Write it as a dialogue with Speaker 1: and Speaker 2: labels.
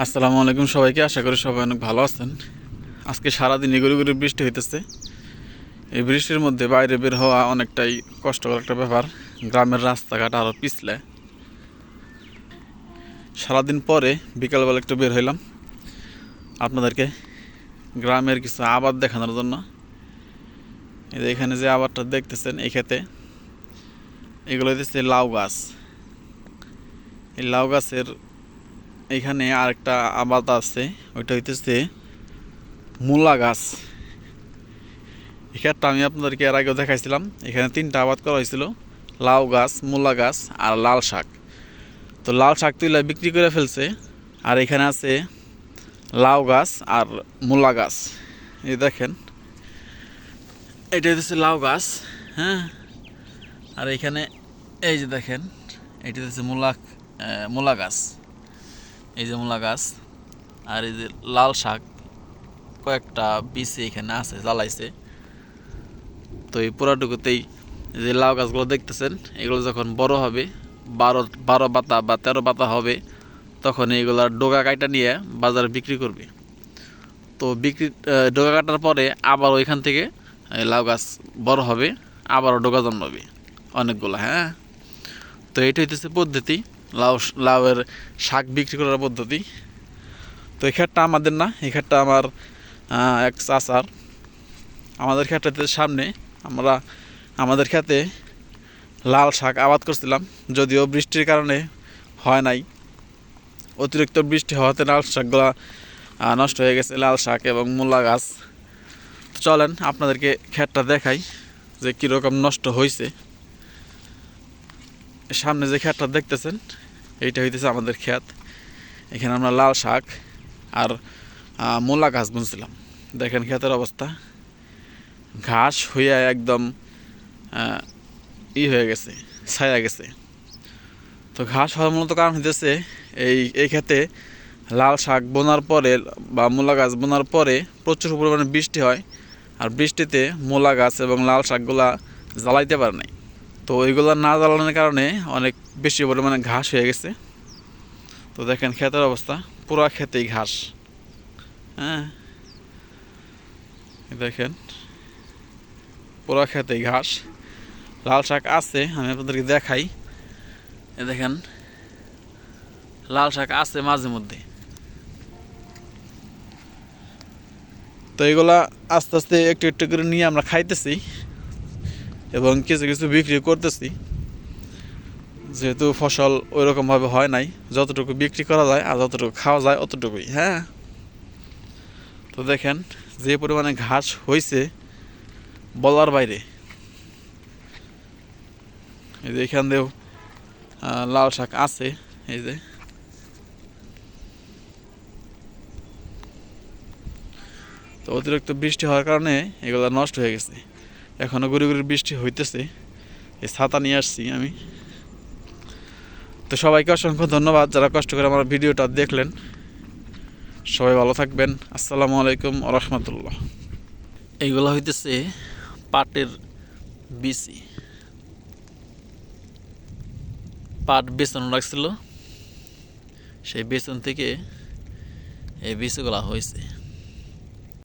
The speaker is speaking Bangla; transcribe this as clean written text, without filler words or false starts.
Speaker 1: আসসালামু আলাইকুম সবাইকে। আশা করি সবাই অনেক ভালো আছেন। আজকে সারাদিন গুঁড়ি গুঁড়ি বৃষ্টি হইতেছে। এই বৃষ্টির মধ্যে বাইরে বের হওয়া অনেকটাই কষ্টকর একটা ব্যাপার। গ্রামের রাস্তাঘাট আরও পিছলে। সারাদিন পরে বিকালবেলা একটু বের হইলাম আপনাদেরকে গ্রামের কিছু আবাদ দেখানোর জন্য। এখানে যে আবাদটা দেখতেছেন এই ক্ষেতে, এগুলো হইতেছে লাউ গাছ। এই লাউ গাছের এইখানে আরেকটা আবাদ আছে, ওইটা হইতেছে মূলা গাছ। এখানটা আমি আপনাদেরকে এর আগেও দেখাইছিলাম। এখানে 3টা আবাদ করা হয়েছিল, লাউ গাছ, মূলা গাছ আর লাল শাক। তো লাল শাক তুলে বিক্রি করে ফেলছে, আর এখানে আছে লাউ গাছ আর মূলা গাছ। এই দেখেন, এটা হচ্ছে লাউ গাছ, হ্যাঁ। আর এখানে এই যে দেখেন, এটা হচ্ছে মূলা গাছ। এই যে মূলা গাছ, আর এই যে লাল শাক কয়েকটা বিচি এখানে আছে, জ্বালাইছে। তো এই পুরাটুকুতেই যে লাউ গাছগুলো দেখতেছেন, এগুলো যখন বড় হবে, 12 পাতা বা 13 পাতা হবে, তখন এইগুলার ডোগা কাটা নিয়ে বাজারে বিক্রি করবে। তো ডোগা কাটার পরে আবার ওইখান থেকে লাউ গাছ বড় হবে, আবারও ডোগা জন্মাবে অনেকগুলো, হ্যাঁ। তো এইটা হইতেছে পদ্ধতি, লাউয়ের শাক বিক্রি করার পদ্ধতি। তো এই ক্ষেতটা আমাদের না, এই ক্ষেতটা আমার এক চাচার। আমাদের ক্ষেতটাতে সামনে আমাদের ক্ষেতে লাল শাক আবাদ করছিলাম, যদিও বৃষ্টির কারণে হয় নাই। অতিরিক্ত বৃষ্টি হওয়াতে লাল শাকগুলো নষ্ট হয়ে গেছে, লাল শাক এবং মূলা গাছ। তো চলেন আপনাদেরকে ক্ষেতটা দেখাই যে কীরকম নষ্ট হয়েছে। সামনে যে ক্ষেতটা দেখতেছেন, এইটা হইতেছে আমাদের ক্ষেত। এখানে আমরা লাল শাক আর মূলা গাছ বুনছিলাম। দেখেন ক্ষেতের অবস্থা, ঘাস হইয়া একদম হয়ে গেছে, ছায়া গেছে। তো ঘাস হওয়ার মূলত কারণ হইতেছে এই ক্ষেতে লাল শাক বোনার পরে বা মূলা গাছ বোনার পরে প্রচুর পরিমাণে বৃষ্টি হয়, আর বৃষ্টিতে মূলা গাছ এবং লাল শাকগুলা জ্বালাইতে পারে নাই। তো ওইগুলো না জ্বালানোর কারণে অনেক বেশি পরিমাণে ঘাস হয়ে গেছে। তো দেখেন ক্ষেতের অবস্থা, পুরা ক্ষেতেই ঘাস, হ্যাঁ। দেখেন পুরা ক্ষেতেই ঘাস। লাল শাক আছে, আমি আপনাদেরকে দেখাই। দেখেন লাল শাক আছে মাঝে মধ্যে। তো এগুলা আস্তে আস্তে একটু একটু করে নিয়ে আমরা খাইতেছি এবং কিছু কিছু বিক্রি করতেছি, যেহেতু ফসল ওইরকমভাবে হয় নাই। যতটুকু বিক্রি করা যায় আর যতটুকু খাওয়া যায় অতটুকুই, হ্যাঁ। তো দেখেন যে পরিমাণে ঘাস হয়েছে বলার বাইরে। এই যে এখান দিয়েও লাল শাক আছে, এই যে। তো অতিরিক্ত বৃষ্টি হওয়ার কারণে এগুলো নষ্ট হয়ে গেছে। এখনও গুড়ি গুড়ি বৃষ্টি হইতেছে, এই ছাতা নিয়ে আসছি আমি। তো সবাইকে অসংখ্য ধন্যবাদ যারা কষ্ট করে আমার ভিডিওটা দেখলেন। সবাই ভালো থাকবেন। আসসালামু আলাইকুম ওয়া রাহমাতুল্লাহ। এইগুলো হইতেছে পাটের বিচি, পাট বেচন রাখছিল, সেই বেচন থেকে এই বীজগুলা হয়েছে।